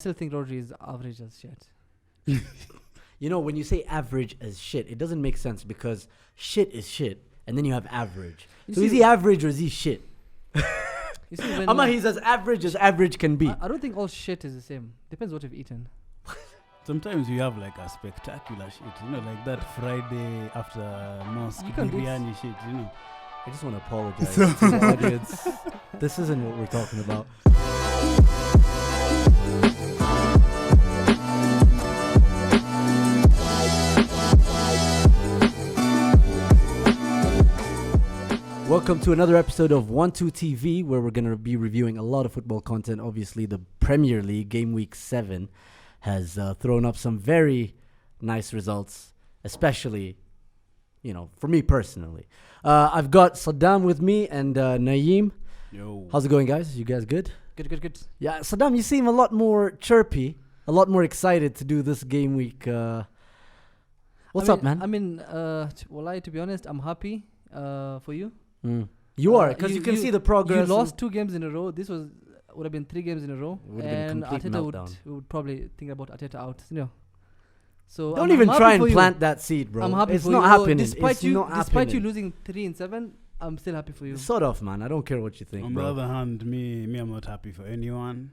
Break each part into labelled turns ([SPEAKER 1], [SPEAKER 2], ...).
[SPEAKER 1] Still think Rodri is average as shit.
[SPEAKER 2] You know, when you say average as shit, it doesn't make sense because shit is shit, and then you have average. So is he average or is he shit?
[SPEAKER 1] You see, when
[SPEAKER 2] He's as average can be.
[SPEAKER 1] I don't think all shit is the same. Depends what you've eaten.
[SPEAKER 3] Sometimes you have like a spectacular shit, you know, like that Friday after mosque
[SPEAKER 1] You can do
[SPEAKER 3] biryani shit, you know.
[SPEAKER 2] I just want to apologize to the audience. This isn't what we're talking about. Welcome to another episode of Onetwo TV, where we're going to be reviewing a lot of football content. Obviously, the Premier League Game Week 7 has thrown up some very nice results, especially, you know, for me personally. I've got Saddam with me and Naeem.
[SPEAKER 3] Yo.
[SPEAKER 2] How's it going, guys? You guys good?
[SPEAKER 1] Good.
[SPEAKER 2] Yeah, Saddam, you seem a lot more chirpy, a lot more excited to do this game week. What's up, man?
[SPEAKER 1] To be honest, I'm happy for you.
[SPEAKER 2] You are, because you can see the progress.
[SPEAKER 1] You lost 2 games in a row. This would have been 3 games in a row.
[SPEAKER 2] And
[SPEAKER 1] Arteta would probably think about Arteta out. You know. So
[SPEAKER 2] don't even try and plant that seed, bro.
[SPEAKER 1] I'm happy
[SPEAKER 2] it's
[SPEAKER 1] for
[SPEAKER 2] not
[SPEAKER 1] you.
[SPEAKER 2] Happening.
[SPEAKER 1] Despite
[SPEAKER 2] It's
[SPEAKER 1] you losing 3 and 7, I'm still happy for you.
[SPEAKER 2] Sort of, man. I don't care what you think,
[SPEAKER 3] On
[SPEAKER 2] bro.
[SPEAKER 3] the other hand, me, I'm not happy for anyone.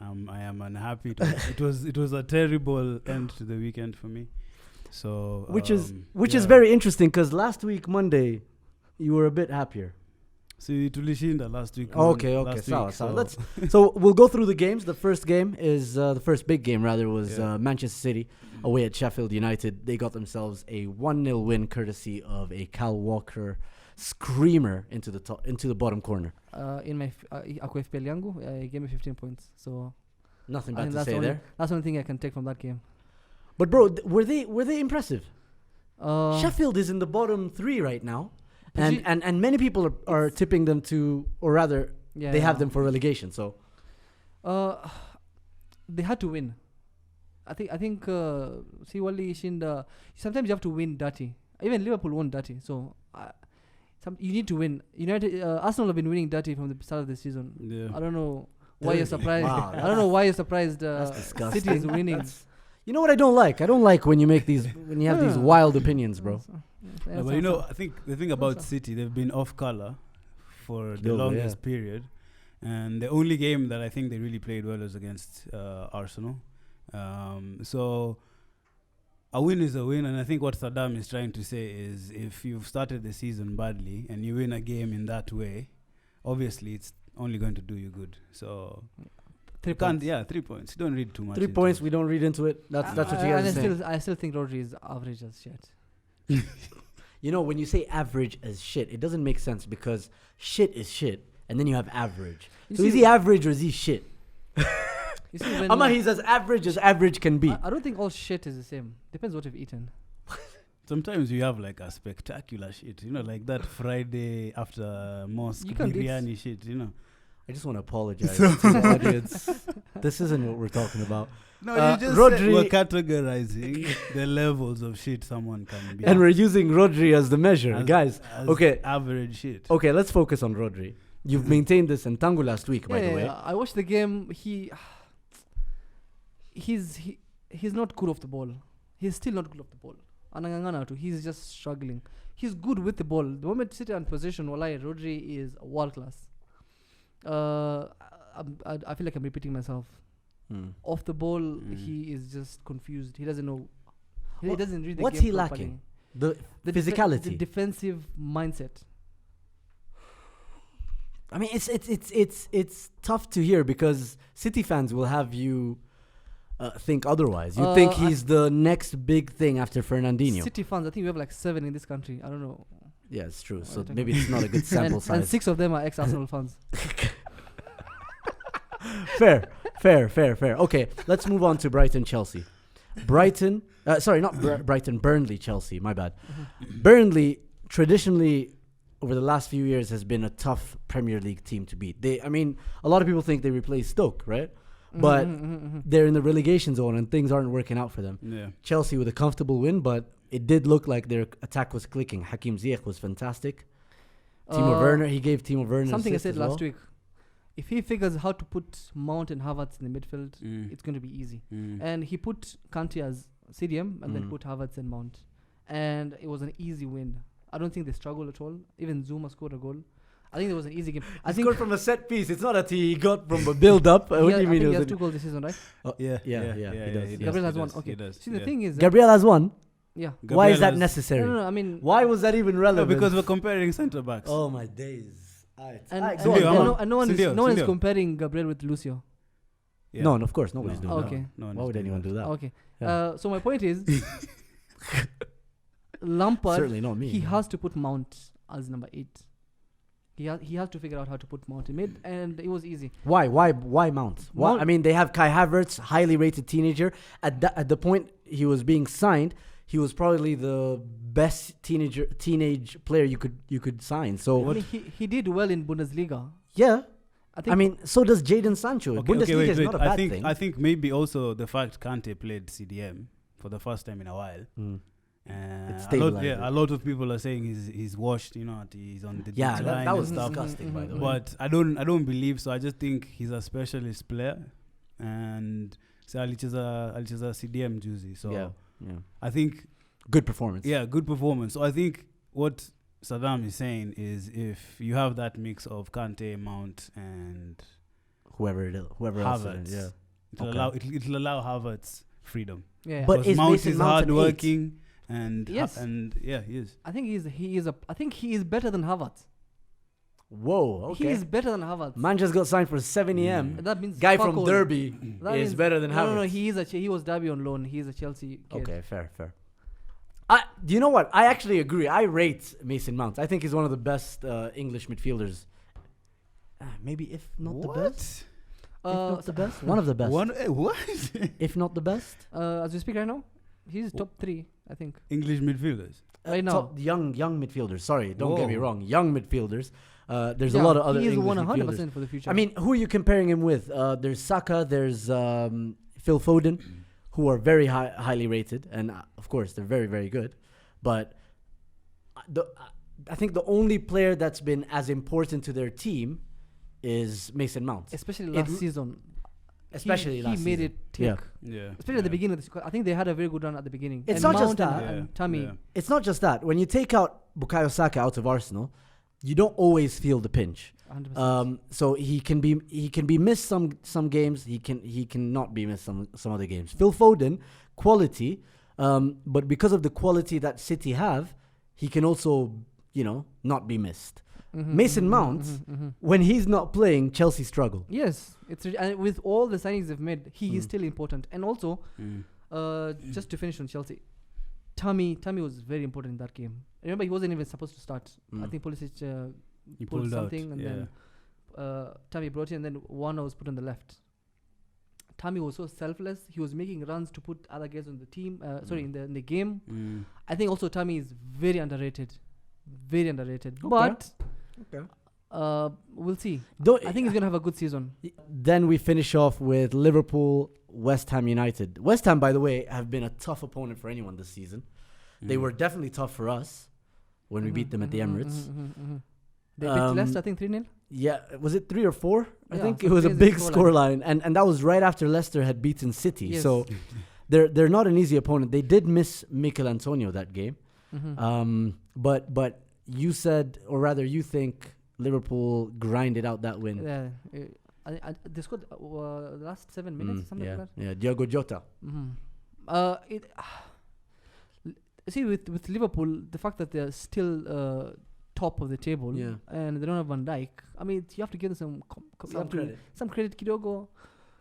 [SPEAKER 3] I am unhappy. It was a terrible end to the weekend for me. So
[SPEAKER 2] which is very interesting because last week Monday, you were a bit happier.
[SPEAKER 3] See, tulishinda last week.
[SPEAKER 2] Okay. So we'll go through the games. The first game is the first big game, rather, was Manchester City away at Sheffield United. They got themselves a 1-0 win, courtesy of a Kyle Walker screamer into the bottom corner.
[SPEAKER 1] In my ako FPL yangu, he gave me 15 points. So
[SPEAKER 2] nothing bad to say there.
[SPEAKER 1] That's the only thing I can take from that game.
[SPEAKER 2] But bro, were they impressive? Sheffield is in the bottom 3 right now. And many people are tipping them to, or rather, they have them for relegation. So,
[SPEAKER 1] they had to win. I think. See, Wally Shinda. Sometimes you have to win dirty. Even Liverpool won dirty. So, you need to win. United, Arsenal have been winning dirty from the start of the season.
[SPEAKER 3] Yeah.
[SPEAKER 1] I don't know why you're surprised.
[SPEAKER 2] Wow,
[SPEAKER 1] I don't know why you're surprised.
[SPEAKER 2] That's disgusting.
[SPEAKER 1] City is winning.
[SPEAKER 2] You know what I don't like? I don't like when you make these when you have these wild opinions, bro.
[SPEAKER 3] No, but you know, I think the thing about City, they've been off color for the longest period, and the only game that I think they really played well was against Arsenal. So a win is a win, and I think what Saddam is trying to say is, if you've started the season badly and you win a game in that way, obviously it's only going to do you good. So
[SPEAKER 1] 3 points.
[SPEAKER 3] 3 points. You don't read too much.
[SPEAKER 2] 3 points. We don't read into it. That's what you guys are saying.
[SPEAKER 1] I still think Rodri is average as shit.
[SPEAKER 2] You know, when you say average as shit, it doesn't make sense because shit is shit, and then you have average. So is he average or is he shit?
[SPEAKER 1] You see, when
[SPEAKER 2] he's as average can be.
[SPEAKER 1] I don't think all shit is the same. Depends what you've eaten.
[SPEAKER 3] Sometimes you have like a spectacular shit, you know, like that Friday after mosque biryani shit, you know.
[SPEAKER 2] I just want to apologize to the audience. This isn't what we're talking about.
[SPEAKER 3] No, you just said we're categorizing the levels of shit someone can be.
[SPEAKER 2] And we're using Rodri as the measure. Guys, okay.
[SPEAKER 3] Average shit.
[SPEAKER 2] Okay, let's focus on Rodri. You've maintained this in Tango last week, by the way.
[SPEAKER 1] I watched the game. He's not good off the ball. He's still not good off the ball. Anangangana too. He's just struggling. He's good with the ball. The moment City in possession, Wallahi, Rodri is world class. I feel like I'm repeating myself. Off the ball, he is just confused. He doesn't know. He doesn't read the
[SPEAKER 2] what's
[SPEAKER 1] game
[SPEAKER 2] he
[SPEAKER 1] properly.
[SPEAKER 2] lacking? The physicality,
[SPEAKER 1] the defensive mindset.
[SPEAKER 2] I mean, it's tough to hear because City fans will have you think otherwise. You think he's the next big thing after Fernandinho.
[SPEAKER 1] City fans, I think we have like 7 in this country. I don't know.
[SPEAKER 2] Yeah, it's true. So maybe it's not a good sample size.
[SPEAKER 1] And 6 of them are ex-Arsenal fans.
[SPEAKER 2] Fair. Okay, let's move on to Brighton-Chelsea. Burnley-Chelsea, my bad. Burnley, traditionally, over the last few years, has been a tough Premier League team to beat. A lot of people think they replaced Stoke, right? But they're in the relegation zone and things aren't working out for them.
[SPEAKER 3] Yeah.
[SPEAKER 2] Chelsea with a comfortable win, but it did look like their attack was clicking. Hakim Ziyech was fantastic. Timo Werner, he gave Timo Werner
[SPEAKER 1] something I
[SPEAKER 2] assist
[SPEAKER 1] said
[SPEAKER 2] as
[SPEAKER 1] last week. if he figures how to put Mount and Havertz in the midfield, it's going to be easy. And he put Kante as CDM and then put Havertz and Mount. And it was an easy win. I don't think they struggled at all. Even Zuma scored a goal. I think it was an easy game. I think
[SPEAKER 2] scored from a set piece. It's not that he got from a build-up. What do you mean?
[SPEAKER 1] He has 2 goals this season, right?
[SPEAKER 2] Yeah, he does.
[SPEAKER 1] Gabriel has 1. Okay. See, the thing is...
[SPEAKER 2] Gabriel has 1?
[SPEAKER 1] Yeah.
[SPEAKER 2] Gabriel Why is that necessary?
[SPEAKER 1] No, I mean...
[SPEAKER 2] Why was that even relevant?
[SPEAKER 3] No, because we're comparing centre-backs.
[SPEAKER 2] Oh, my days.
[SPEAKER 1] And no one is comparing Gabriel with Lucio.
[SPEAKER 2] Yeah. No, of course, nobody's doing that.
[SPEAKER 1] Okay.
[SPEAKER 2] Why would anyone do that?
[SPEAKER 1] Okay. So my point is... Lampard...
[SPEAKER 2] Certainly not me.
[SPEAKER 1] He has to put Mount as number 8. He has to figure out how to put Mount in mid, and it was easy.
[SPEAKER 2] Why Mount? Why? I mean, they have Kai Havertz, highly rated teenager. At the point he was being signed, he was probably the best teenage player you could sign. So
[SPEAKER 1] I mean, he did well in Bundesliga.
[SPEAKER 2] Yeah. I mean, so does Jadon Sancho. Bundesliga is not a bad thing.
[SPEAKER 3] I think maybe also the fact Kante played CDM for the first time in a while. A lot of people are saying he's washed, he's on the decline.
[SPEAKER 2] That was
[SPEAKER 3] and stuff.
[SPEAKER 2] disgusting, by the way.
[SPEAKER 3] But I don't believe so. I just think he's a specialist player, and alicheza CDM juicy. So I think
[SPEAKER 2] good performance.
[SPEAKER 3] Yeah, good performance. So I think what Saddam is saying is if you have that mix of Kante, Mount, and
[SPEAKER 2] whoever
[SPEAKER 3] Havertz,
[SPEAKER 2] else,
[SPEAKER 3] it'll allow Havertz freedom.
[SPEAKER 1] Yeah,
[SPEAKER 2] but
[SPEAKER 3] Mount is hardworking. He is.
[SPEAKER 1] I think he is better than Havertz.
[SPEAKER 2] Whoa, okay.
[SPEAKER 1] He is better than Havertz.
[SPEAKER 2] Man just got signed for 70M.
[SPEAKER 1] That means
[SPEAKER 2] guy from Derby is better than Havertz.
[SPEAKER 1] No, he was Derby on loan. He is a Chelsea kid.
[SPEAKER 2] Okay, fair. Do you know what? I actually agree. I rate Mason Mount. I think he's one of the best English midfielders. Maybe if not the best. If not the best. One of the best.
[SPEAKER 3] What?
[SPEAKER 2] If not the best.
[SPEAKER 1] As we speak right now, he's top 3, I think.
[SPEAKER 3] English midfielders.
[SPEAKER 1] Right now.
[SPEAKER 2] Top young midfielders. Sorry, don't get me wrong. Young midfielders. There's a lot of other English midfielders.
[SPEAKER 1] He is 100% for the future.
[SPEAKER 2] I mean, who are you comparing him with? There's Saka, there's Phil Foden, who are very highly rated. And of course, they're very, very good. But I think the only player that's been as important to their team is Mason Mount.
[SPEAKER 1] Especially last season.
[SPEAKER 2] He
[SPEAKER 1] made it tick.
[SPEAKER 3] Yeah.
[SPEAKER 1] Especially at the beginning of the I think they had a very good run at the beginning.
[SPEAKER 2] It's not just that.
[SPEAKER 1] And Tammy.
[SPEAKER 3] Yeah.
[SPEAKER 2] It's not just that. When you take out Bukayo Saka out of Arsenal, you don't always feel the pinch.
[SPEAKER 1] 100%.
[SPEAKER 2] So he can be missed some games. He can not be missed some other games. Phil Foden, quality, but because of the quality that City have, he can also not be missed. Mason Mount, when he's not playing, Chelsea struggle.
[SPEAKER 1] Yes, and with all the signings they've made, he is still important. And also, just to finish on Chelsea, Tammy was very important in that game. Remember, he wasn't even supposed to start. I think Pulisic pulled something, and then Tammy brought in, and then Warner was put on the left. Tammy was so selfless. He was making runs to put other guys on the team. In the game. I think also Tammy is very underrated. Very underrated.
[SPEAKER 2] Okay.
[SPEAKER 1] But we'll see. I think he's going to have a good season.
[SPEAKER 2] Then we finish off with Liverpool, West Ham United. West Ham, by the way, have been a tough opponent for anyone this season. They were definitely tough for us when we beat them at the Emirates.
[SPEAKER 1] They beat Leicester, I think, 3-0?
[SPEAKER 2] Yeah, was it 3 or 4? I think
[SPEAKER 1] so
[SPEAKER 2] it was a big scoreline. And that was right after Leicester had beaten City.
[SPEAKER 1] Yes.
[SPEAKER 2] So they're not an easy opponent. They did miss Mikel Antonio that game. But you said, or rather you think Liverpool grinded out that win.
[SPEAKER 1] Yeah. They scored the last 7 minutes or something like that.
[SPEAKER 2] Yeah, Diogo Jota.
[SPEAKER 1] See, with Liverpool, the fact that they're still top of the table and they don't have Van Dijk, I mean, you have to give them some credit, Kidogo.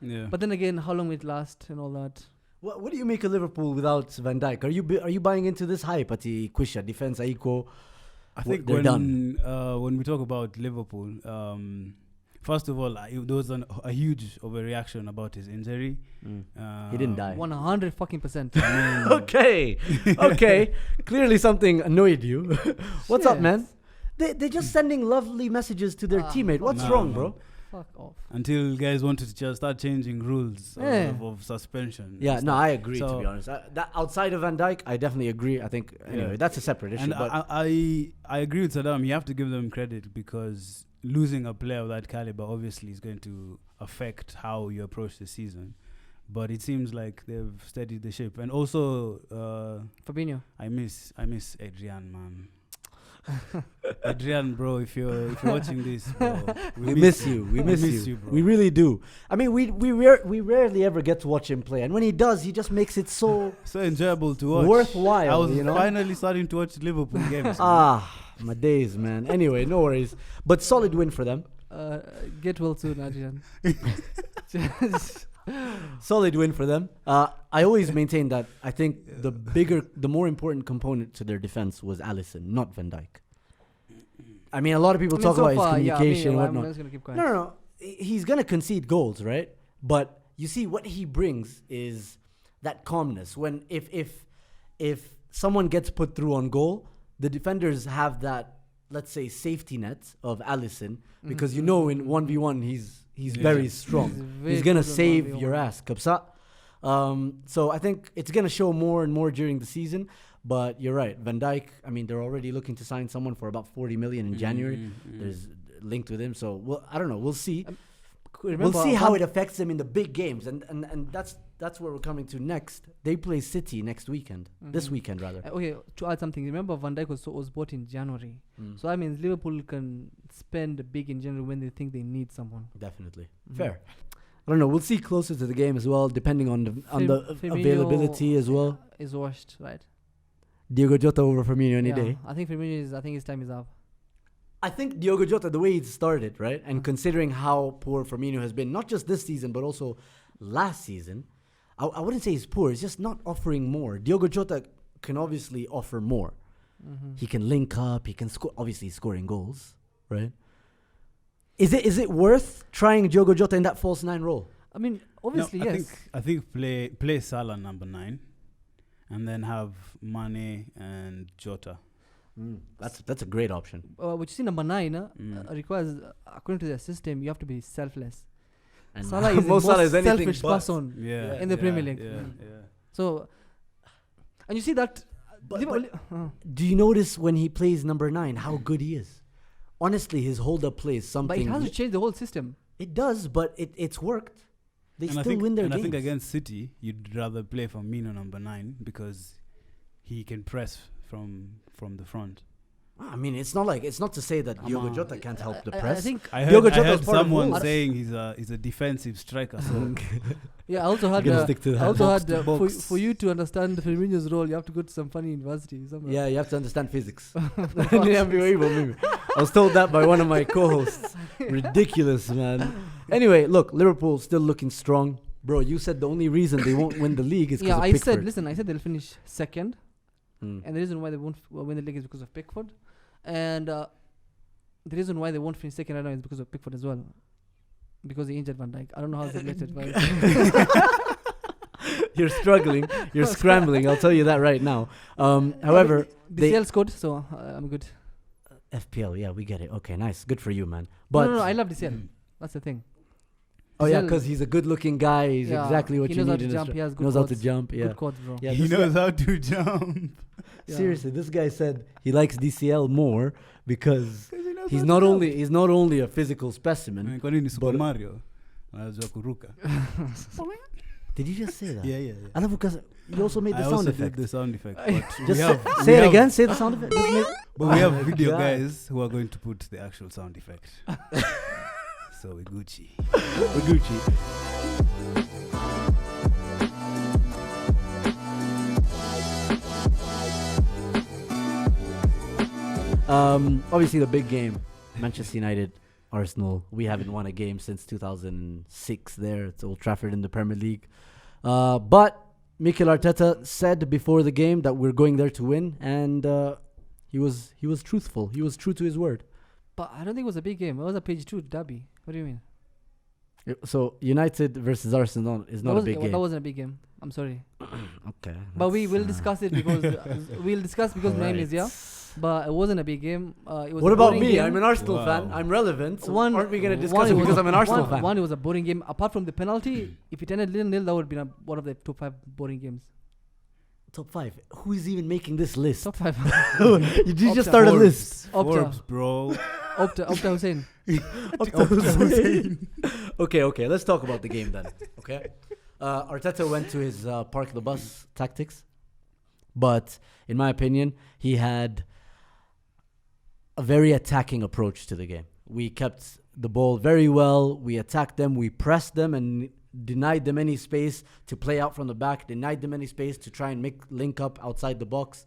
[SPEAKER 3] Yeah.
[SPEAKER 1] But then again, how long will it last and all that?
[SPEAKER 2] What do you make of Liverpool without Van Dijk? Are you buying into this hype? Ati Kwisha defense Aiko.
[SPEAKER 3] I think when we talk about Liverpool, first of all, there was a huge overreaction about his injury.
[SPEAKER 2] He didn't die.
[SPEAKER 1] 100%.
[SPEAKER 2] Okay. Clearly something annoyed you. What's up, man? They're just sending lovely messages to their teammate. What's wrong, bro?
[SPEAKER 1] Fuck off.
[SPEAKER 3] Until guys wanted to just start changing rules of suspension.
[SPEAKER 2] Yeah, no, I agree, to be honest. That outside of Van Dijk, I definitely agree. I think, anyway, that's a separate issue.
[SPEAKER 3] And I agree with Saddam. You have to give them credit because losing a player of that caliber obviously is going to affect how you approach the season. But it seems like they've steadied the ship. And also,
[SPEAKER 1] Fabinho.
[SPEAKER 3] I miss Adrian, man. Adrian, bro, if you're watching this, bro,
[SPEAKER 2] we miss you. We miss you.
[SPEAKER 3] bro.
[SPEAKER 2] We really do. I mean, we rarely ever get to watch him play, and when he does, he just makes it so
[SPEAKER 3] enjoyable to watch.
[SPEAKER 2] Worthwhile.
[SPEAKER 3] I was finally starting to watch Liverpool games.
[SPEAKER 2] My days, man. Anyway, no worries. But solid win for them.
[SPEAKER 1] Get well soon, Adrian.
[SPEAKER 2] Solid win for them. I always maintain that I think the more important component to their defense was Allison, not Van Dijk. I mean, a lot of people talk about his communication and whatnot.
[SPEAKER 1] I'm just gonna keep quiet.
[SPEAKER 2] No. He's going to concede goals, right? But you see, what he brings is that calmness. When if someone gets put through on goal, the defenders have that, let's say, safety net of Allison, because in 1v1 he's very strong. He's gonna save your ass, Kapsa. So I think it's gonna show more and more during the season. But you're right, Van Dijk. I mean, they're already looking to sign someone for about 40 million in January. There's linked with him, so I don't know. We'll see. We'll see how it affects them in the big games, and that's where we're coming to next. They play City next weekend. This weekend, rather.
[SPEAKER 1] Okay, to add something. Remember, Van Dijk was bought in January, so that means Liverpool can spend big in January when they think they need someone.
[SPEAKER 2] Definitely fair. I don't know. We'll see closer to the game as well, depending on the availability as well.
[SPEAKER 1] Is washed, right?
[SPEAKER 2] Diogo Jota over Firmino any day.
[SPEAKER 1] I think Firmino I think his time is up.
[SPEAKER 2] I think Diogo Jota, the way he started, right, and considering how poor Firmino has been, not just this season but also last season, I wouldn't say he's poor. He's just not offering more. Diogo Jota can obviously offer more. He can link up. He can score. Obviously, he's scoring goals, right? Is it worth trying Diogo Jota in that false 9 role?
[SPEAKER 1] I mean, obviously, yes.
[SPEAKER 3] I think play Salah number 9, and then have Mane and Jota.
[SPEAKER 2] That's a great option.
[SPEAKER 1] What you see, number 9 requires, according to their system, you have to be selfless.
[SPEAKER 2] And
[SPEAKER 1] Salah is the most selfish person in the Premier League. So, and you see that.
[SPEAKER 2] Do you notice when he plays number 9 how good he is? Honestly, his hold-up play is something.
[SPEAKER 1] But it has to change the whole system.
[SPEAKER 2] It does, but it's worked. They still win their games.
[SPEAKER 3] I think against City, you'd rather play Firmino number 9 because he can press from the front.
[SPEAKER 2] I mean, it's not to say that Diogo Jota can't help the press.
[SPEAKER 3] I heard someone saying he's a defensive striker. So
[SPEAKER 1] I also had for you to understand Firmino's role, you have to go to some funny university somewhere.
[SPEAKER 2] Yeah, you have to understand physics. I was told that by one of my co-hosts. Ridiculous, man. Anyway, look, Liverpool still looking strong. Bro, you said the only reason they won't win the league is because of Pickford.
[SPEAKER 1] I said they'll finish second. And the reason why they won't win the league is because of Pickford. And the reason why they won't finish second right now is because of Pickford as well. Because he injured Van Dijk. I don't know how it's related.
[SPEAKER 2] You're struggling. You're scrambling. I'll tell you that right now. However,
[SPEAKER 1] DCL scored, so I'm good.
[SPEAKER 2] FPL, yeah, we get it. Okay, nice. Good for you, man. But
[SPEAKER 1] no, I love DCL. That's the thing.
[SPEAKER 2] Oh yeah, because he's a good-looking guy. He's exactly what you need.
[SPEAKER 1] He
[SPEAKER 2] knows how to jump. Yeah,
[SPEAKER 1] good quads, bro.
[SPEAKER 2] Yeah,
[SPEAKER 3] he knows how to jump.
[SPEAKER 2] Seriously, this guy said he likes DCL more because he's not only a physical specimen.
[SPEAKER 3] Super Mario.
[SPEAKER 2] Did you just say that?
[SPEAKER 3] Yeah.
[SPEAKER 2] I love because you also made the sound effect.
[SPEAKER 3] Did the sound effect.
[SPEAKER 2] Just say it again. Say the sound effect.
[SPEAKER 3] But we have video guys who are going to put the actual sound effect. So we're Gucci.
[SPEAKER 2] Obviously the big game, Manchester United, Arsenal. We haven't won a game since 2006 there at Old Trafford in the Premier League. But Mikel Arteta said before the game that we're going there to win, and he was truthful. He was true to his word.
[SPEAKER 1] But I don't think it was a big game. It was a page 2 derby. What do you mean?
[SPEAKER 2] So United versus Arsenal is not a big game.
[SPEAKER 1] That wasn't a big game. I'm sorry.
[SPEAKER 2] Okay.
[SPEAKER 1] But we will discuss it because my name is But it wasn't a big game. It was
[SPEAKER 2] what about me?
[SPEAKER 1] Game.
[SPEAKER 2] I'm an Arsenal fan. I'm relevant. So aren't we going to discuss it because I'm an Arsenal fan?
[SPEAKER 1] One, it was a boring game. Apart from the penalty, if it ended 0-0, that would be one of the top 5 boring games.
[SPEAKER 2] Top 5? Who is even making this list?
[SPEAKER 1] Top 5.
[SPEAKER 2] Did you just start a list?
[SPEAKER 3] Forbes, bro.
[SPEAKER 1] Opta Hussein.
[SPEAKER 2] Okay. Let's talk about the game then. Okay. Arteta went to his park the bus tactics, but in my opinion, he had a very attacking approach to the game. We kept the ball very well. We attacked them. We pressed them and denied them any space to play out from the back. Denied them any space to try and link up outside the box.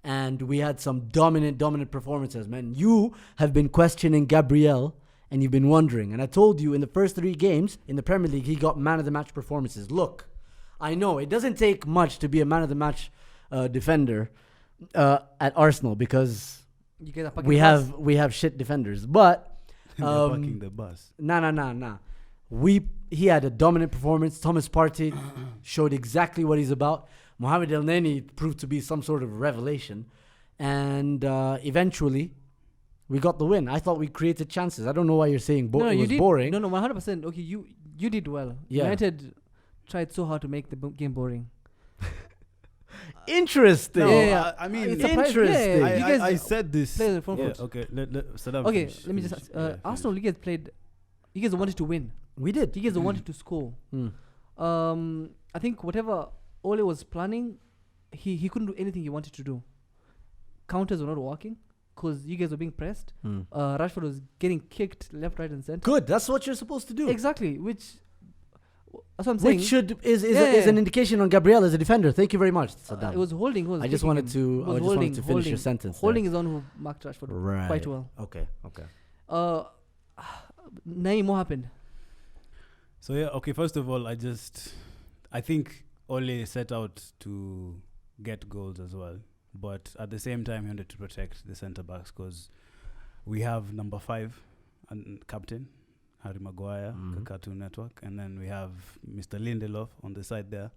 [SPEAKER 2] And we had some dominant performances, man. You have been questioning Gabriel, and you've been wondering. And I told you in the first 3 games in the Premier League, he got man of the match performances. Look, I know it doesn't take much to be a man of the match defender at Arsenal because we have shit defenders. But
[SPEAKER 3] they're parking the bus.
[SPEAKER 2] Nah. He had a dominant performance. Thomas Partey showed exactly what he's about. Mohamed El Neni proved to be some sort of revelation. And eventually, we got the win. I thought we created chances. I don't know why you're saying it was boring.
[SPEAKER 1] No, 100%. Okay, you did well.
[SPEAKER 2] Yeah.
[SPEAKER 1] United tried so hard to make the game boring.
[SPEAKER 2] Interesting.
[SPEAKER 3] No,
[SPEAKER 1] Yeah.
[SPEAKER 3] I mean,
[SPEAKER 2] it's interesting.
[SPEAKER 1] Yeah. You guys
[SPEAKER 3] I said this.
[SPEAKER 1] play the front
[SPEAKER 3] Yeah,
[SPEAKER 1] foot.
[SPEAKER 3] okay. Saddam
[SPEAKER 1] Okay,
[SPEAKER 3] finish,
[SPEAKER 1] let me just
[SPEAKER 3] finish.
[SPEAKER 1] ask. Arsenal, you guys played. You guys wanted to win.
[SPEAKER 2] We did.
[SPEAKER 1] You guys wanted to score. I think whatever Ole was planning, he couldn't do anything he wanted to do. Counters were not working because you guys were being pressed. Rashford was getting kicked left, right, and center.
[SPEAKER 2] Good. That's what you're supposed to do.
[SPEAKER 1] Exactly. That's what I'm saying.
[SPEAKER 2] Which is an indication on Gabriel as a defender. Thank you very much, Saddam.
[SPEAKER 1] It was holding.
[SPEAKER 2] I just wanted to finish your sentence.
[SPEAKER 1] Holding is on who marked Rashford quite well.
[SPEAKER 2] Okay.
[SPEAKER 1] Naeem, what happened?
[SPEAKER 3] So yeah, okay. First of all, I think Ole set out to get goals as well, but at the same time, he wanted to protect the centre backs because we have number 5 and captain Harry Maguire, Cartoon Network, and then we have Mr. Lindelof on the side there,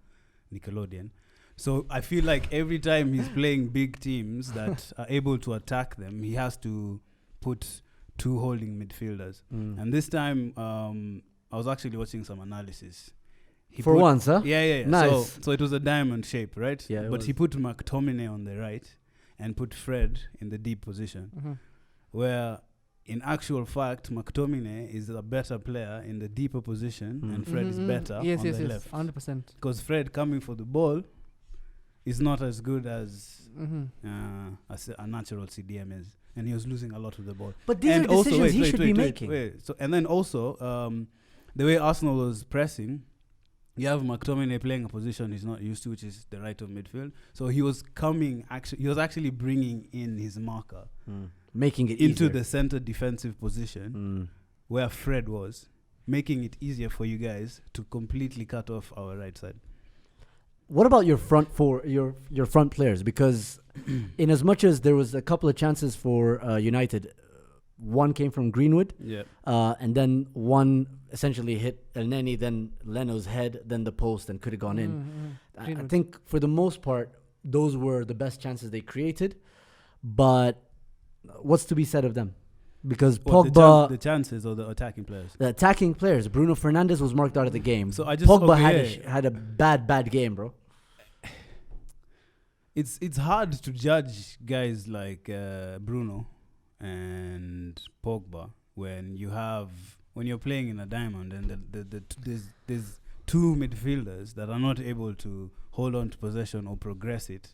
[SPEAKER 3] Nickelodeon. So I feel like every time he's playing big teams that are able to attack them, he has to put 2 holding midfielders. And this time, I was actually watching some analysis.
[SPEAKER 2] Once, huh?
[SPEAKER 3] Yeah.
[SPEAKER 2] Nice.
[SPEAKER 3] So it was a diamond shape, right?
[SPEAKER 2] Yeah.
[SPEAKER 3] But he put McTominay on the right and put Fred in the deep position, where in actual fact, McTominay is a better player in the deeper position and Fred is better on the left.
[SPEAKER 1] 100%.
[SPEAKER 3] Because Fred coming for the ball is not as good as a natural CDM is. And he was losing a lot of the ball.
[SPEAKER 2] But these are decisions he should be making.
[SPEAKER 3] So, and then also, the way Arsenal was pressing, you have McTominay playing a position he's not used to, which is the right of midfield. So he was actually bringing in his marker,
[SPEAKER 2] making it
[SPEAKER 3] into
[SPEAKER 2] easier.
[SPEAKER 3] the center defensive position where Fred was, making it easier for you guys to completely cut off our right side.
[SPEAKER 2] What about your front front players? Because in as much as there was a couple of chances for United, one came from Greenwood, and then one essentially hit El Neni, then Leno's head, then the post, and could have gone in. I think for the most part, those were the best chances they created. But what's to be said of them? Because Pogba,
[SPEAKER 3] the chances or the attacking players.
[SPEAKER 2] The attacking players. Bruno Fernandes was marked out of the game.
[SPEAKER 3] So
[SPEAKER 2] Pogba had a bad game, bro.
[SPEAKER 3] It's hard to judge guys like Bruno and Pogba when you're playing in a diamond and there's 2 midfielders that are not able to hold on to possession or progress it.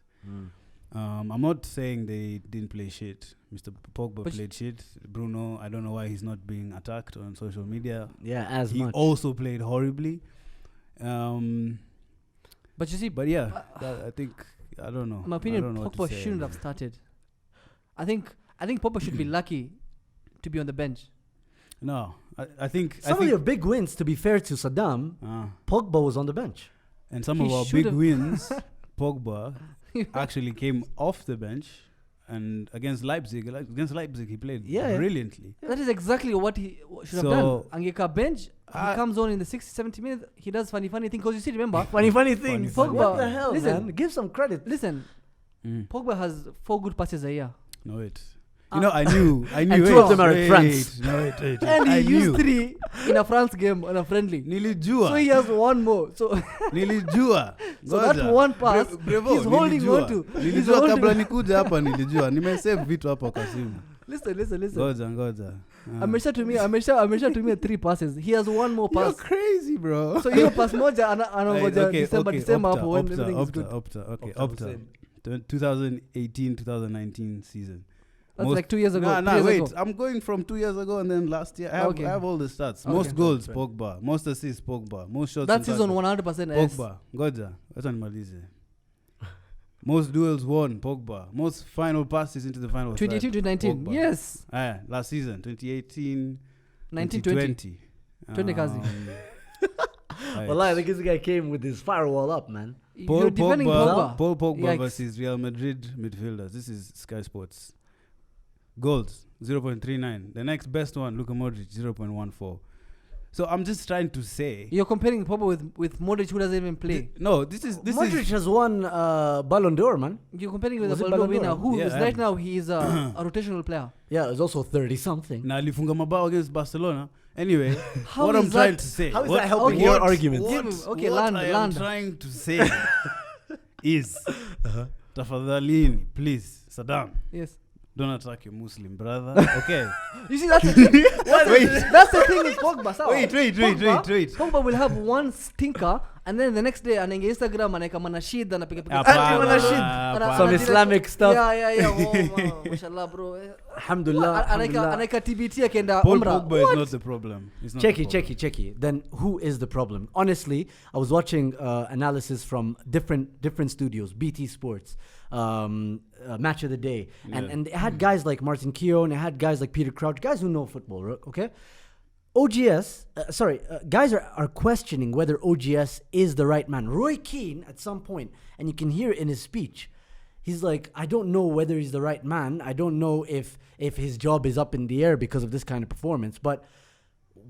[SPEAKER 3] I'm not saying they didn't play shit. Mr. Pogba played shit. Bruno, I don't know why he's not being attacked on social media.
[SPEAKER 2] Yeah,
[SPEAKER 3] he also played horribly.
[SPEAKER 1] But you see,
[SPEAKER 3] I think, I don't know.
[SPEAKER 1] In my opinion, Pogba shouldn't have started. I think Pogba should be lucky to be on the bench.
[SPEAKER 3] No, I think
[SPEAKER 2] some of your big wins, to be fair to Saddam, Pogba was on the bench.
[SPEAKER 3] And some of our big wins, Pogba actually came off the bench, and against Leipzig he played brilliantly.
[SPEAKER 1] That is exactly what he should have done. Angeka bench, he comes on in the 60-70 minutes, he does funny thing, because you see, remember,
[SPEAKER 2] funny things.
[SPEAKER 1] Pogba,
[SPEAKER 2] what the hell,
[SPEAKER 1] listen,
[SPEAKER 2] man? Give some credit.
[SPEAKER 1] Listen, Pogba has 4 good passes a year.
[SPEAKER 3] No, it. I knew.
[SPEAKER 2] And 2 of them are at France.
[SPEAKER 3] Wait.
[SPEAKER 1] And he used 3 in a France game on a friendly.
[SPEAKER 3] Nilijua.
[SPEAKER 1] So he has 1 more. So
[SPEAKER 3] Nilijua.
[SPEAKER 1] So that one pass, he's holding on to.
[SPEAKER 3] Nilijua kabla nikuja hapa nilijua. Nimesave vitu hapa kwa simu.
[SPEAKER 1] Listen.
[SPEAKER 3] Goza.
[SPEAKER 1] Amesha to me 3 passes. He has 1 more
[SPEAKER 3] You're
[SPEAKER 1] pass.
[SPEAKER 3] crazy, bro.
[SPEAKER 1] So you pass moja anangoja December hapo when everything is good.
[SPEAKER 3] Opta. 2018-2019 season.
[SPEAKER 1] That's like 2 years ago.
[SPEAKER 3] Wait.
[SPEAKER 1] Ago.
[SPEAKER 3] I'm going from 2 years ago and then last year. I have all the stats. Most goals, Pogba. Most assists, Pogba. Most shots.
[SPEAKER 1] That season 100%
[SPEAKER 3] Pogba. Goja. That's animalize. Most duels won, Pogba. Most final passes into the final.
[SPEAKER 1] 2018-2019. Yes.
[SPEAKER 3] Last season, 2018,
[SPEAKER 1] 1920. 20 kazi.
[SPEAKER 2] Well, I think this guy came with his firewall up, man.
[SPEAKER 1] You're defending Pogba.
[SPEAKER 3] Paul Pogba versus Real Madrid midfielders. This is Sky Sports. Goals 0.39. The next best one, Luka Modric, 0.14. So I'm just trying to say
[SPEAKER 1] you're comparing Pogba with Modric, who doesn't even play.
[SPEAKER 2] Modric has won Ballon d'Or, man.
[SPEAKER 1] You're comparing with the Ballon d'Or winner, who is right now he is a rotational player.
[SPEAKER 2] Yeah, he's also 30 something.
[SPEAKER 3] Now alifunga mabao against Barcelona. Anyway, what I'm trying to say.
[SPEAKER 2] How is that helping your argument?
[SPEAKER 3] What I am trying to say is, tafadhalini, please, Saddam.
[SPEAKER 1] Yes.
[SPEAKER 3] Don't attack your Muslim brother. Okay.
[SPEAKER 1] You see, that's the thing. That's the thing with Pogba.
[SPEAKER 3] Wait.
[SPEAKER 1] Pogba will have one stinker, and then the next day, anaingia Instagram, anaeka manashid, anapiga
[SPEAKER 2] some Islamic stuff.
[SPEAKER 1] Yeah. Oh, mashallah, bro.
[SPEAKER 2] Alhamdulillah.
[SPEAKER 1] Anaeka TBT akenda
[SPEAKER 3] Paul
[SPEAKER 1] Umrah.
[SPEAKER 3] Pogba is not the problem.
[SPEAKER 2] Checky. Then who is the problem? Honestly, I was watching analysis from different studios, BT Sports, Match of the Day, and it had guys like Martin Keown, it had guys like Peter Crouch, guys who know football, okay? Guys are questioning whether OGS is the right man. Roy Keane, at some point, and you can hear it in his speech, he's like, I don't know whether he's the right man. I don't know if his job is up in the air because of this kind of performance. But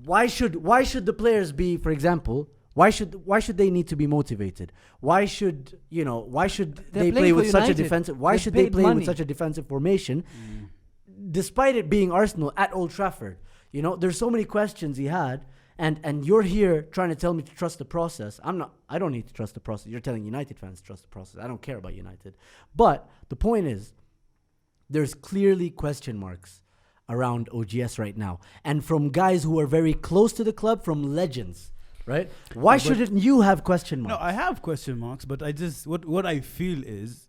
[SPEAKER 2] why should the players be, for example, why should they need to be motivated? Why should they play with such a defensive? Why should they play with such a defensive formation, despite it being Arsenal at Old Trafford? You know, there's so many questions he had, and you're here trying to tell me to trust the process. I don't need to trust the process. You're telling United fans to trust the process. I don't care about United. But the point is, there's clearly question marks around OGS right now, and from guys who are very close to the club, from legends. Right? Why shouldn't you have question marks?
[SPEAKER 3] No, I have question marks, but I just what I feel is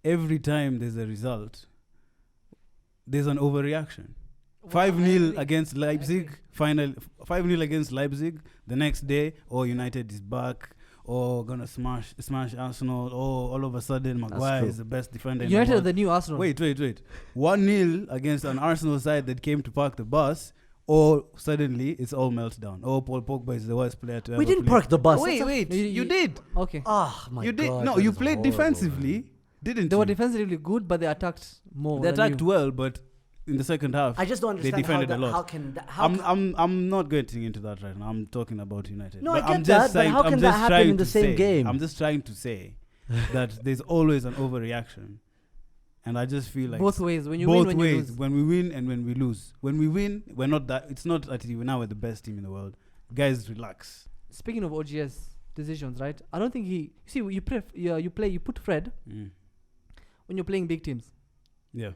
[SPEAKER 3] every time there's a result, there's an overreaction. 5-0 against Leipzig, 5-0 against Leipzig. The next day, United is back, gonna smash Arsenal. All of a sudden, Maguire is the best defender.
[SPEAKER 1] United are the new Arsenal.
[SPEAKER 3] Wait. 1-0 against an Arsenal side that came to park the bus. Or suddenly it's all meltdown. Paul Pogba is the worst player to ever
[SPEAKER 2] We didn't
[SPEAKER 3] play.
[SPEAKER 2] park the bus.
[SPEAKER 3] Wait. You did.
[SPEAKER 1] Okay.
[SPEAKER 3] You did. No, you played defensively, didn't
[SPEAKER 1] They
[SPEAKER 3] you?
[SPEAKER 1] were defensively good, but they attacked more.
[SPEAKER 3] They attacked well, but in the second half,
[SPEAKER 2] I just don't understand
[SPEAKER 3] they defended a lot. I'm not getting into that right now. I'm talking about United.
[SPEAKER 2] No, I get that, but how can that happen in the same game?
[SPEAKER 3] I'm just trying to say that there's always an overreaction. And I just feel like
[SPEAKER 1] both ways. When you win, when you lose.
[SPEAKER 3] When we win and when we lose. When we win, we're not that. It's not that we're now the best team in the world. Guys, relax.
[SPEAKER 1] Speaking of OGS decisions, right? I don't think you put Fred when you're playing big teams.
[SPEAKER 3] Yeah.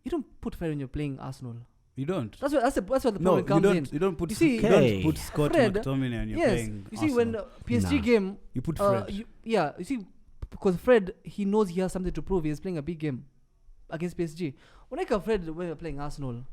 [SPEAKER 1] You don't put Fred when you're playing Arsenal.
[SPEAKER 3] You don't.
[SPEAKER 1] That's where the problem comes in.
[SPEAKER 3] You don't put.
[SPEAKER 1] You
[SPEAKER 3] don't put Scott
[SPEAKER 1] Fred,
[SPEAKER 3] McTominay when you're playing.
[SPEAKER 1] You see, when PSG game,
[SPEAKER 3] you put Fred.
[SPEAKER 1] You see, because Fred, he knows he has something to prove. He's playing a big game against PSG. When I come Fred when we're playing Arsenal.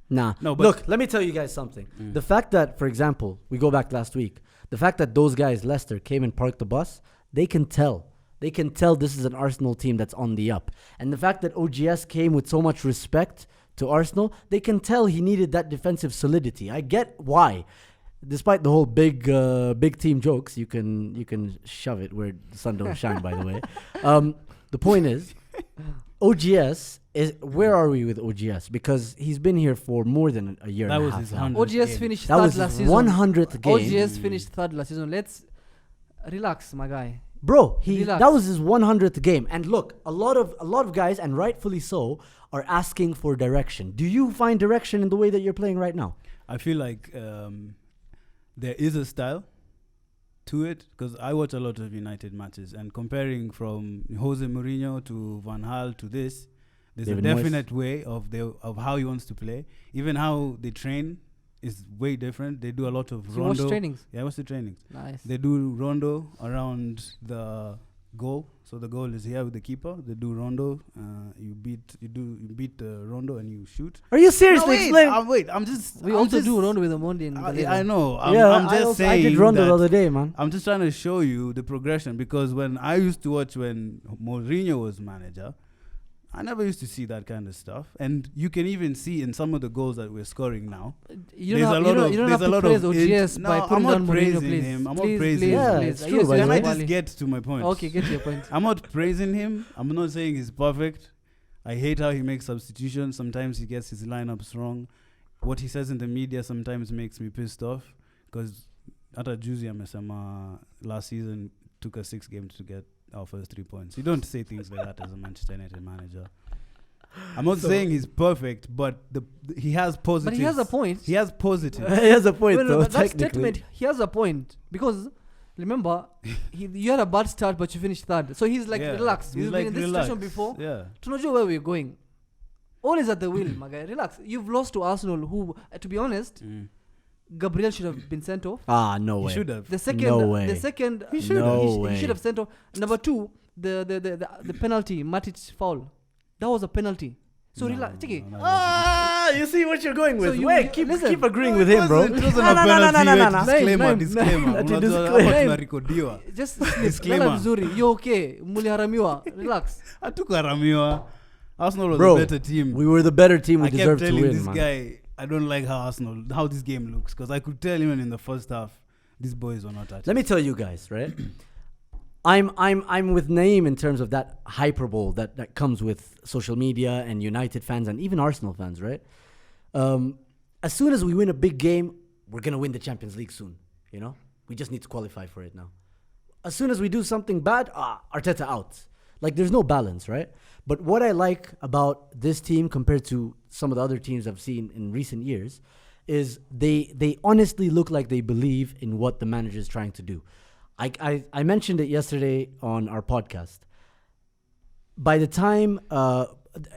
[SPEAKER 2] No, but look, let me tell you guys something. The fact that, for example, we go back last week, the fact that those guys, Leicester, came and parked the bus, they can tell. They can tell this is an Arsenal team that's on the up. And the fact that OGS came with so much respect to Arsenal, they can tell he needed that defensive solidity. I get why. Despite the whole big team jokes, you can shove it where the sun don't shine, by the way. The point is, OGS is, where are we with OGS? Because he's been here for more than a year and a half.
[SPEAKER 3] His
[SPEAKER 1] OGS finished third last season.
[SPEAKER 2] 100th game.
[SPEAKER 1] OGS finished third last season. Let's relax, my guy.
[SPEAKER 2] Bro, that was his 100th game. And look, a lot of guys, and rightfully so, are asking for direction. Do you find direction in the way that you're playing right now?
[SPEAKER 3] I feel like there is a style to it, because I watch a lot of United matches, and comparing from Jose Mourinho to Van Gaal to this, There's
[SPEAKER 2] David
[SPEAKER 3] a
[SPEAKER 2] Moyes.
[SPEAKER 3] definite way of how he wants to play. Even how they train is way different. They do a lot of
[SPEAKER 1] You watch
[SPEAKER 3] rondo.
[SPEAKER 1] trainings.
[SPEAKER 3] Yeah, I watch the trainings.
[SPEAKER 1] Nice.
[SPEAKER 3] They do rondo around the goal. So the goal is here with the keeper. They do rondo. You beat the rondo and you shoot.
[SPEAKER 2] Are you seriously explaining?
[SPEAKER 3] Wait, I'm just.
[SPEAKER 1] We
[SPEAKER 3] I'm
[SPEAKER 1] also
[SPEAKER 3] just,
[SPEAKER 1] do round with the Monday and
[SPEAKER 3] I know. I'm
[SPEAKER 2] I
[SPEAKER 3] just saying.
[SPEAKER 2] I did Rondo
[SPEAKER 3] that
[SPEAKER 2] the other day, man.
[SPEAKER 3] I'm just trying to show you the progression, because when I used to watch when Mourinho was manager, I never used to see that kind of stuff. And you can even see in some of the goals that we're scoring now.
[SPEAKER 1] You don't have to praise OGS by putting down Mourinho, please.
[SPEAKER 3] him. I'm
[SPEAKER 1] Please,
[SPEAKER 3] not praising
[SPEAKER 1] please,
[SPEAKER 3] him.
[SPEAKER 2] Yeah,
[SPEAKER 1] please.
[SPEAKER 2] it's true, by
[SPEAKER 3] Can
[SPEAKER 2] the
[SPEAKER 3] I
[SPEAKER 2] way.
[SPEAKER 3] just get to my point?
[SPEAKER 1] Okay, get to your point.
[SPEAKER 3] I'm not praising him. I'm not saying he's perfect. I hate how he makes substitutions. Sometimes he gets his lineups wrong. What he says in the media sometimes makes me pissed off, because Ata Juzi amesema last season took us 6 games to get our first 3 points. You don't say things like that as a Manchester United manager. I'm not saying he's perfect, but he has positives.
[SPEAKER 1] But he has a point.
[SPEAKER 3] He has positives.
[SPEAKER 2] He has a point,
[SPEAKER 1] Well,
[SPEAKER 2] though.
[SPEAKER 1] but that
[SPEAKER 2] Technically,
[SPEAKER 1] statement, he has a point. Because, remember, you had a bad start, but you finished third. So he's like,
[SPEAKER 3] Yeah,
[SPEAKER 1] relax.
[SPEAKER 3] he's
[SPEAKER 1] We've
[SPEAKER 3] like,
[SPEAKER 1] been in this
[SPEAKER 3] relax.
[SPEAKER 1] situation before.
[SPEAKER 3] Yeah.
[SPEAKER 1] Tunajua where we're going. All is at the wheel, my guy. Relax. You've lost to Arsenal, who, to be honest, Gabriel should have been sent off.
[SPEAKER 2] no
[SPEAKER 3] He
[SPEAKER 2] way.
[SPEAKER 3] should have.
[SPEAKER 1] The second,
[SPEAKER 2] No way.
[SPEAKER 1] the second,
[SPEAKER 2] He should have. No
[SPEAKER 1] he should
[SPEAKER 2] way.
[SPEAKER 1] have sent off. Number 2, the penalty, Matic foul. That was a penalty. So relax. Take it.
[SPEAKER 2] You see what you're going with.
[SPEAKER 1] So you-
[SPEAKER 2] Wait,
[SPEAKER 1] listen.
[SPEAKER 2] keep agreeing with him, bro.
[SPEAKER 3] It wasn't
[SPEAKER 2] No,
[SPEAKER 3] a
[SPEAKER 2] no,
[SPEAKER 3] penalty.
[SPEAKER 2] no, no,
[SPEAKER 3] Wait,
[SPEAKER 2] no.
[SPEAKER 3] Disclaimer,
[SPEAKER 1] Name.
[SPEAKER 3] disclaimer.
[SPEAKER 2] Ati
[SPEAKER 3] Unajua
[SPEAKER 2] disclaimer.
[SPEAKER 3] hapa tunarekodiwa.
[SPEAKER 1] Just sleep.
[SPEAKER 3] Disclaimer.
[SPEAKER 1] Lala vizuri. You okay? Muliharamiwa. Relax.
[SPEAKER 3] Hatukuharamiwa. Arsenal was
[SPEAKER 2] Bro,
[SPEAKER 3] a better team.
[SPEAKER 2] We were the better team. We
[SPEAKER 3] I kept
[SPEAKER 2] deserved to
[SPEAKER 3] telling
[SPEAKER 2] win,
[SPEAKER 3] this
[SPEAKER 2] man.
[SPEAKER 3] guy, I don't like how this game looks, because I could tell even in the first half, these boys were not touching.
[SPEAKER 2] Let me tell you guys, right? I'm with Naeem in terms of that hyperbole that comes with social media and United fans and even Arsenal fans, right? As soon as we win a big game, we're gonna win the Champions League soon. You know, we just need to qualify for it now. As soon as we do something bad, Arteta out. Like, there's no balance, right? But what I like about this team compared to some of the other teams I've seen in recent years is they honestly look like they believe in what the manager is trying to do. I mentioned it yesterday on our podcast. By the time,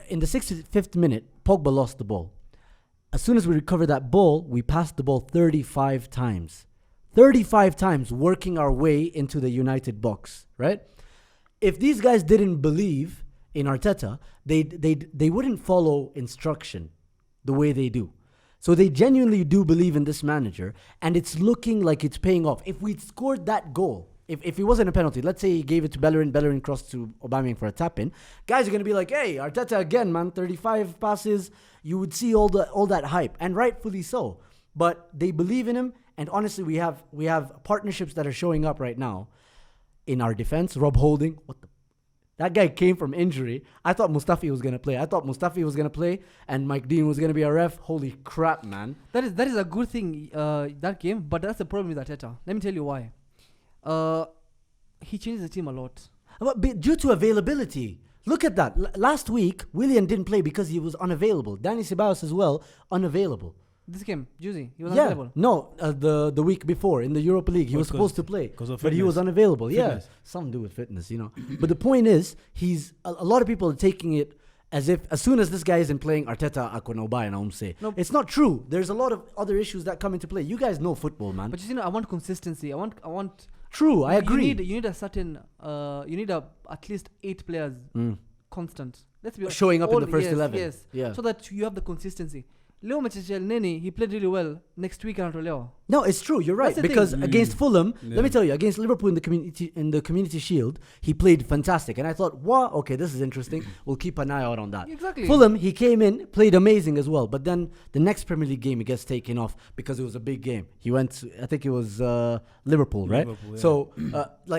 [SPEAKER 2] in the 65th minute, Pogba lost the ball. As soon as we recovered that ball, we passed the ball 35 times. 35 times working our way into the United box, right? If these guys didn't believe in Arteta, they wouldn't follow instruction the way they do. So they genuinely do believe in this manager, and it's looking like it's paying off. If we'd scored that goal, if it wasn't a penalty, let's say he gave it to Bellerin crossed to Aubameyang for a tap-in, guys are going to be like, hey, Arteta again, man, 35 passes. You would see all that hype, and rightfully so. But they believe in him, and honestly, we have partnerships that are showing up right now in our defense. Rob Holding, that guy came from injury. I thought Mustafi was going to play. And Mike Dean was going to be a ref. Holy crap, man.
[SPEAKER 1] That is a good thing, that game, but that's the problem with Arteta. Let me tell you why. He changes the team a lot.
[SPEAKER 2] But due to availability. Look at that. Last week, Willian didn't play because he was unavailable. Danny Ceballos as well, unavailable.
[SPEAKER 1] This game, Juicy, he was unavailable.
[SPEAKER 2] No, the week before in the Europa League, he was supposed to play, but he was unavailable.
[SPEAKER 3] Fitness.
[SPEAKER 2] Yeah, something to do with fitness, you know. But the point is, a lot of people are taking it as if as soon as this guy isn't playing, Arteta akonobai and say.
[SPEAKER 1] No.
[SPEAKER 2] It's not true. There's a lot of other issues that come into play. You guys know football, man.
[SPEAKER 1] But you know, I want consistency. I want.
[SPEAKER 2] True, I agree.
[SPEAKER 1] You need a certain. You need at least 8 players constant. Let's be
[SPEAKER 2] showing up in the first
[SPEAKER 1] yes,
[SPEAKER 2] 11.
[SPEAKER 1] Yes.
[SPEAKER 2] Yeah.
[SPEAKER 1] So that you have the consistency. Leo Machachel Neni, he played really well. Next week, Leo.
[SPEAKER 2] No, it's true. You're right.
[SPEAKER 1] That's the
[SPEAKER 2] Because
[SPEAKER 1] thing.
[SPEAKER 2] against Fulham, let me tell you, against Liverpool in the Community Shield, he played fantastic, and I thought, wow, okay, this is interesting. We'll keep an eye out on that.
[SPEAKER 1] Exactly.
[SPEAKER 2] Fulham, he came in, played amazing as well, but then the next Premier League game he gets taken off because it was a big game. He went to, I think it was Liverpool, right?
[SPEAKER 3] Liverpool, yeah.
[SPEAKER 2] So,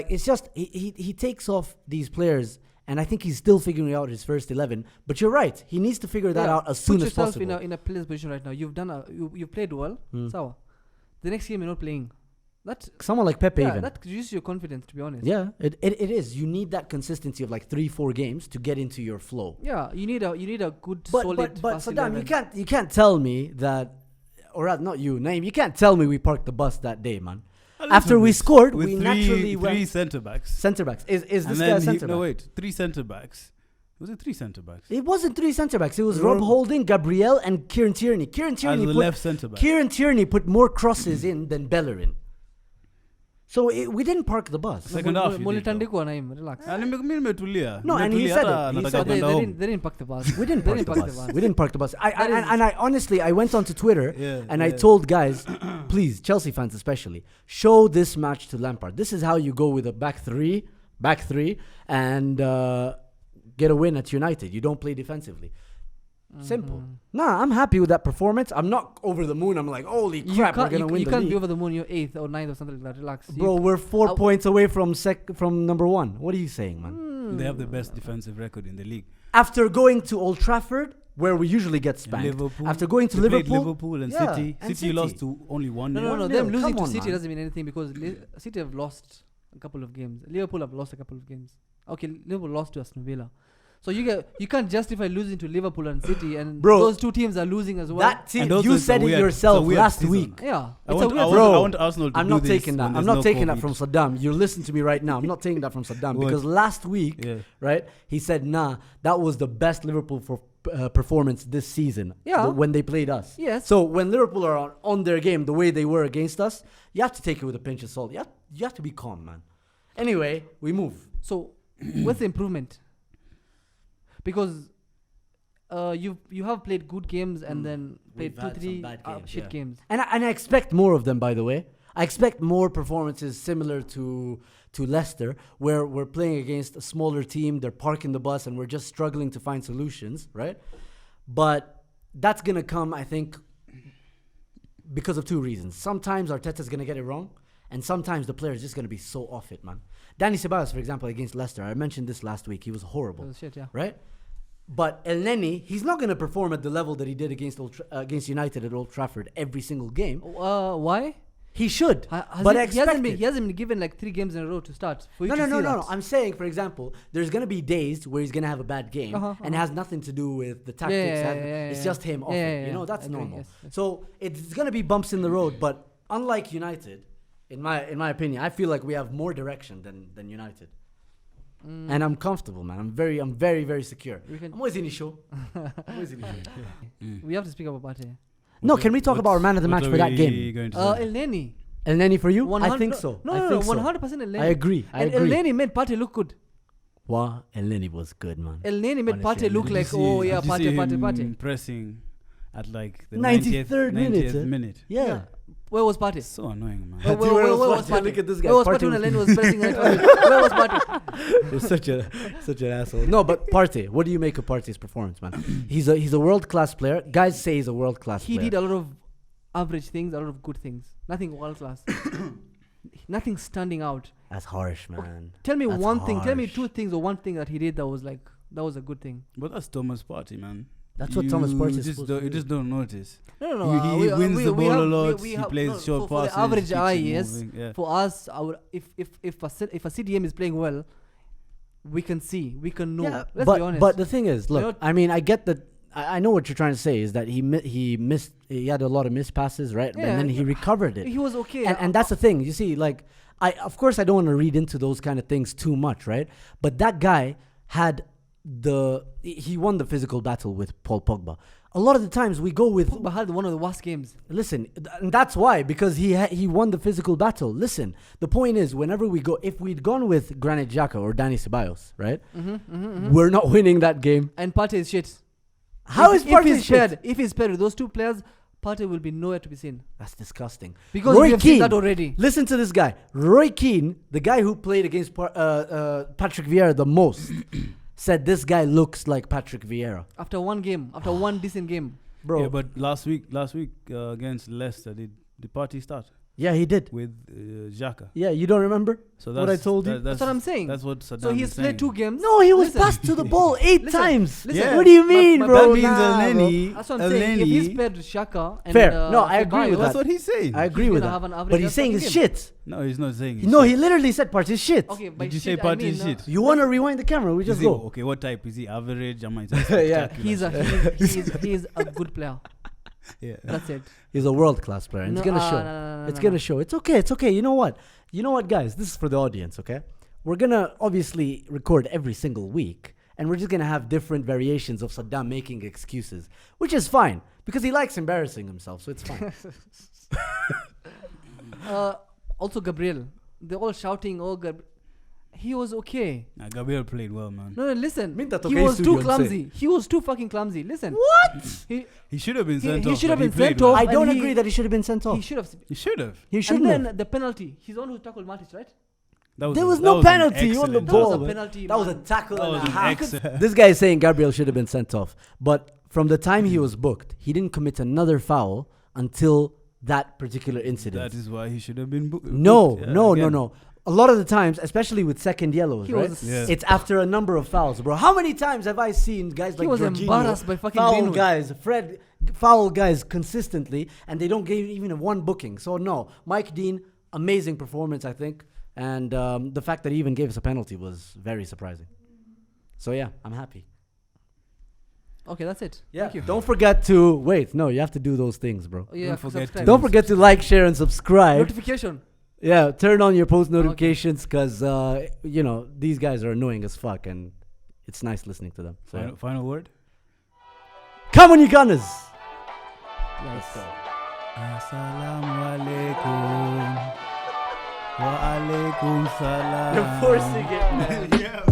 [SPEAKER 2] it's just he takes off these players. And I think he's still figuring out his first 11. But you're right. He needs to figure that out as soon as possible.
[SPEAKER 1] Put yourself in a player's position right now. You've played well. So, the next game you're not playing.
[SPEAKER 2] Someone like Pepe even.
[SPEAKER 1] That reduces your confidence, to be honest.
[SPEAKER 2] Yeah, it is. You need that consistency of like 3-4 games to get into your flow.
[SPEAKER 1] Yeah, you need a good solid.
[SPEAKER 2] But
[SPEAKER 1] fast
[SPEAKER 2] Saddam,
[SPEAKER 1] 11.
[SPEAKER 2] you can't tell me that, or rather not you, Naeem. You can't tell me we parked the bus that day, man. After we scored, we naturally went.
[SPEAKER 3] Three centre backs.
[SPEAKER 2] Centre backs. Is this guy a centre back?
[SPEAKER 3] No, wait. 3 centre backs. Was it 3 centre backs?
[SPEAKER 2] It wasn't 3 centre backs. It was Rob Holding, Gabriel, and Kieran Tierney.
[SPEAKER 3] As the left centre back.
[SPEAKER 2] Kieran Tierney put more crosses in than Bellerin. So we didn't park the bus.
[SPEAKER 3] Second half, you did,
[SPEAKER 1] Mulitandiko Naim, relax.
[SPEAKER 2] No, and he said it.
[SPEAKER 1] So they didn't park the bus.
[SPEAKER 2] We didn't park the bus. We didn't park the bus. I honestly, I went onto Twitter and I told guys, please, Chelsea fans especially, show this match to Lampard. This is how you go with a back three, and get a win at United. You don't play defensively. Simple. Nah, I'm happy with that performance. I'm not over the moon. I'm like, holy crap, we're gonna win the league.
[SPEAKER 1] You can't be over the moon. You're 8th or 9th or something like that. Relax,
[SPEAKER 2] bro. We're 4 points away from number 1. What are you saying, man?
[SPEAKER 3] They have the best defensive record in the league.
[SPEAKER 2] After going to Old Trafford, where we usually get spanked.
[SPEAKER 3] Liverpool.
[SPEAKER 2] After going to
[SPEAKER 3] Liverpool and City. City lost to only 1.
[SPEAKER 1] No. Them losing to City doesn't mean anything because City have lost a couple of games. Liverpool have lost a couple of games. Okay, Liverpool lost to Aston Villa. So you can't justify losing to Liverpool and City, and those two teams are losing as well.
[SPEAKER 2] That team, you said it yourself last week.
[SPEAKER 1] Yeah,
[SPEAKER 3] I want Arsenal to
[SPEAKER 2] I'm not taking that. I'm not taking that from Saddam. You're listening to me right now. I'm not taking that from Saddam because last week, right? He said, "Nah, that was the best Liverpool performance this season."
[SPEAKER 1] Yeah,
[SPEAKER 2] when they played us.
[SPEAKER 1] Yes.
[SPEAKER 2] So when Liverpool are on their game the way they were against us, you have to take it with a pinch of salt. You have to be calm, man. Anyway, we move.
[SPEAKER 1] So, what's the improvement? Because you have played good games and then played 2-3 shit games.
[SPEAKER 2] And I expect more of them, by the way. I expect more performances similar to Leicester, where we're playing against a smaller team, they're parking the bus, and we're just struggling to find solutions, right? But that's going to come, I think, because of 2 reasons. Sometimes Arteta's going to get it wrong, and sometimes the player is just going to be so off it, man. Danny Ceballos, for example, against Leicester, I mentioned this last week. He was horrible, right? But El Neni, he's not going to perform at the level that he did against United at Old Trafford every single game.
[SPEAKER 1] Why?
[SPEAKER 2] He should.
[SPEAKER 1] But he hasn't been given like 3 games in a row to start.
[SPEAKER 2] No. I'm saying, for example, there's going to be days where he's going to have a bad game and it has nothing to do with the tactics. It's just him off it. You know, that's normal. Yes. So it's going to be bumps in the road. But unlike United, in my opinion, I feel like we have more direction than United. And I'm comfortable, man. I'm very, very secure. I'm always in the show.
[SPEAKER 1] We have to speak about Partey.
[SPEAKER 2] No, can we talk about our man of the match for that game?
[SPEAKER 1] El Neni.
[SPEAKER 2] El Neni for you? I think so.
[SPEAKER 1] No, 100% El Neni.
[SPEAKER 2] I agree.
[SPEAKER 1] El Neni made Partey look good.
[SPEAKER 2] Wow, El Neni was good, man.
[SPEAKER 1] El Neni made Partey look like, Partey.
[SPEAKER 3] Pressing at like the
[SPEAKER 2] 93rd
[SPEAKER 3] 90th minute.
[SPEAKER 2] Yeah.
[SPEAKER 1] Where was Partey?
[SPEAKER 3] So annoying, man.
[SPEAKER 1] Where was Partey?
[SPEAKER 2] Look at this guy.
[SPEAKER 1] Where was Partey when El Neni was pressing? Where was Partey?
[SPEAKER 2] You're such an asshole. No, but Partey. What do you make of Partey's performance, man? He's a world-class player. Guys say he's a world-class player.
[SPEAKER 1] He did a lot of average things, a lot of good things. Nothing world-class. Nothing standing out.
[SPEAKER 2] That's harsh, man.
[SPEAKER 1] Okay. Tell me one thing. Tell me 2 things or one thing that he did that was a good thing.
[SPEAKER 3] But that's Thomas Partey, man.
[SPEAKER 2] That's what Thomas Partey is supposed to do.
[SPEAKER 3] You just don't notice.
[SPEAKER 1] No.
[SPEAKER 3] He wins the ball a lot. He plays short passes.
[SPEAKER 1] For the average eye, yes.
[SPEAKER 3] Yeah.
[SPEAKER 1] For us, if a CDM is playing well, we can see, we can know.
[SPEAKER 2] Yeah,
[SPEAKER 1] Let's be honest.
[SPEAKER 2] But the thing is, look, I mean, I get that. I know what you're trying to say is that he had a lot of missed passes, right? Yeah, and then he recovered it.
[SPEAKER 1] He was okay.
[SPEAKER 2] And that's the thing. You see, like, of course I don't want to read into those kind of things too much, right? But that guy he won the physical battle with Paul Pogba. A lot of the times we go with
[SPEAKER 1] Pogba had one of the worst games.
[SPEAKER 2] Listen, and that's why, because he won the physical battle. Listen, the point is, whenever we go, if we'd gone with Granit Xhaka or Danny Ceballos, right? We're not winning that game.
[SPEAKER 1] And Partey is shit.
[SPEAKER 2] How is Partey shit?
[SPEAKER 1] If he's paired with those 2 players, Partey will be nowhere to be seen.
[SPEAKER 2] That's disgusting.
[SPEAKER 1] Because we have seen that already.
[SPEAKER 2] Listen to this guy. Roy Keane, the guy who played against Patrick Vieira the most, said this guy looks like Patrick Vieira.
[SPEAKER 1] After one game, after one decent game.
[SPEAKER 2] Bro.
[SPEAKER 3] Yeah, but last week against Leicester, did Partey start?
[SPEAKER 2] Yeah, he did.
[SPEAKER 3] With Xhaka.
[SPEAKER 2] Yeah, you don't remember what I told you?
[SPEAKER 1] That's what I'm saying.
[SPEAKER 3] That's what Saddam is saying.
[SPEAKER 1] So he's played 2 games.
[SPEAKER 2] No, he was passed to the ball 8 times.
[SPEAKER 1] Listen,
[SPEAKER 2] what do you mean, bro?
[SPEAKER 3] That means El Neni.
[SPEAKER 1] That's what I'm saying. If he's paired with Xhaka and
[SPEAKER 2] fair. No, I agree with that.
[SPEAKER 3] That's what he's saying.
[SPEAKER 2] I agree with that. But he's saying it's shit.
[SPEAKER 3] No, he's not saying
[SPEAKER 2] No, he literally said Partey's shit.
[SPEAKER 1] Okay,
[SPEAKER 3] did you say Partey's shit?
[SPEAKER 2] You want to rewind the camera? We just go.
[SPEAKER 3] Okay, what type? Is he average?
[SPEAKER 2] Yeah.
[SPEAKER 1] He's a good player.
[SPEAKER 3] Yeah.
[SPEAKER 1] That's it.
[SPEAKER 2] He's a world-class player. And it's going to show. It's going to show. It's okay. You know what, guys? This is for the audience, okay? We're going to obviously record every single week. and we're just gonna have different variations of Saddam making excuses, which is fine because he likes embarrassing himself, so it's fine.
[SPEAKER 1] Also, Gabriel, they're all shouting, "Oh, he was okay."
[SPEAKER 3] Nah, Gabriel played well, man.
[SPEAKER 1] No, listen.
[SPEAKER 2] Minta
[SPEAKER 1] He
[SPEAKER 2] toka
[SPEAKER 1] was
[SPEAKER 2] hii
[SPEAKER 1] too
[SPEAKER 2] studio
[SPEAKER 1] clumsy. He was too fucking clumsy. Listen.
[SPEAKER 2] What?
[SPEAKER 3] He should have been sent
[SPEAKER 1] he
[SPEAKER 3] off.
[SPEAKER 1] should have
[SPEAKER 3] but
[SPEAKER 1] been
[SPEAKER 3] played
[SPEAKER 1] sent
[SPEAKER 3] well.
[SPEAKER 1] off.
[SPEAKER 2] I
[SPEAKER 1] And
[SPEAKER 2] don't
[SPEAKER 1] he-
[SPEAKER 2] agree that he should have been sent
[SPEAKER 1] He
[SPEAKER 2] off.
[SPEAKER 1] should have.
[SPEAKER 3] He should have.
[SPEAKER 2] He
[SPEAKER 1] And
[SPEAKER 2] shouldn't
[SPEAKER 1] then
[SPEAKER 2] have.
[SPEAKER 1] the penalty. He's the one who tackled Matic, right?
[SPEAKER 3] That
[SPEAKER 2] There
[SPEAKER 3] a-
[SPEAKER 2] was
[SPEAKER 3] that
[SPEAKER 2] no
[SPEAKER 3] an
[SPEAKER 2] penalty on the
[SPEAKER 3] excellent
[SPEAKER 1] That was
[SPEAKER 2] ball.
[SPEAKER 1] a
[SPEAKER 2] man.
[SPEAKER 1] penalty.
[SPEAKER 2] That was a
[SPEAKER 1] man.
[SPEAKER 2] tackle
[SPEAKER 3] That
[SPEAKER 2] and
[SPEAKER 3] was
[SPEAKER 2] a
[SPEAKER 3] an
[SPEAKER 2] half.
[SPEAKER 3] excellent.
[SPEAKER 2] This guy is saying Gabriel should have been sent off, but from the time he was booked, he didn't commit another foul until that particular incident.
[SPEAKER 3] That is why he should have been booked.
[SPEAKER 2] No.
[SPEAKER 3] Again.
[SPEAKER 2] A lot of the times, especially with second yellows,
[SPEAKER 1] He
[SPEAKER 2] right?
[SPEAKER 1] was-
[SPEAKER 3] Yeah.
[SPEAKER 2] It's after a number of fouls, bro. How many times have I seen guys
[SPEAKER 1] He
[SPEAKER 2] like
[SPEAKER 1] was
[SPEAKER 2] Jorginho
[SPEAKER 1] embarrassed by fucking
[SPEAKER 2] foul
[SPEAKER 1] Greenwood.
[SPEAKER 2] guys, Fred foul guys consistently, and they don't give even one booking. So no, Mike Dean, amazing performance, I think, and the fact that he even gave us a penalty was very surprising. So yeah, I'm happy.
[SPEAKER 1] Okay, that's it.
[SPEAKER 2] Yeah.
[SPEAKER 1] Thank you.
[SPEAKER 2] Don't forget to wait. No, you have to do those things, bro.
[SPEAKER 1] Oh, yeah,
[SPEAKER 3] Don't forget
[SPEAKER 1] subscribe.
[SPEAKER 3] to-
[SPEAKER 2] Don't forget to like, share, and subscribe.
[SPEAKER 1] Notification.
[SPEAKER 2] Yeah, turn on your post notifications because these guys are annoying as fuck, and it's nice listening to them. So yeah.
[SPEAKER 3] Final word.
[SPEAKER 2] Come on, you Gunners!
[SPEAKER 1] Yes.
[SPEAKER 3] Assalamu alaikum. Wa alaikum salam.
[SPEAKER 2] You're forcing it, man.
[SPEAKER 3] Yeah.